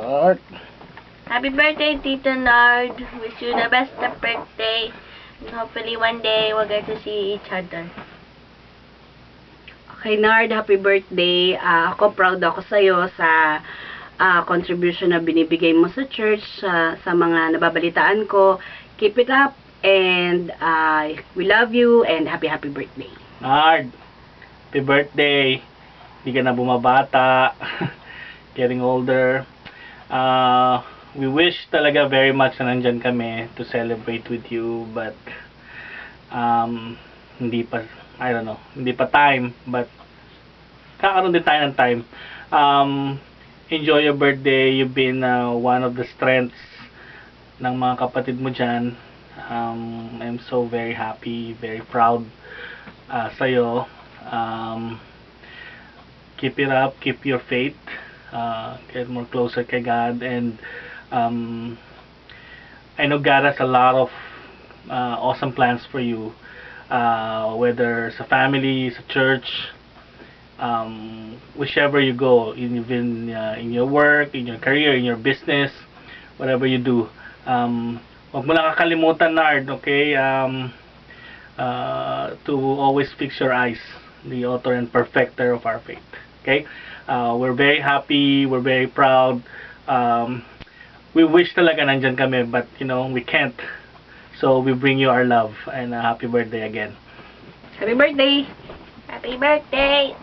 Art. Happy birthday, Tito Nard. Wish you the best of birthday. And hopefully one day we'll get to see each other. Okay, Nard, happy birthday. Ako, proud ako sa'yo sa contribution na binibigay mo sa church, sa mga nababalitaan ko. Keep it up, and we love you, and happy birthday. Nard, happy birthday. Hindi ka na bumabata. Getting older. We wish talaga very much na nandyan kami to celebrate with you, but hindi pa, I don't know, hindi pa time, but kakaroon din tayo ng time. Enjoy your birthday. You've been one of the strengths ng mga kapatid mo dyan. I'm so very happy, very proud sa'yo. Keep it up, keep your faith, get more closer kay God, and I know God has a lot of awesome plans for you, whether sa family, sa church, whichever you go, even in your work, in your career, in your business, whatever you do. Huwag mo lang kakalimutan, Nard, okay? To always fix your eyes, the author and perfecter of our faith. Okay? We're very happy, we're very proud. We wish talaga nandyan kami, but you know, we can't. So we bring you our love, and happy birthday again. Happy birthday! Happy birthday!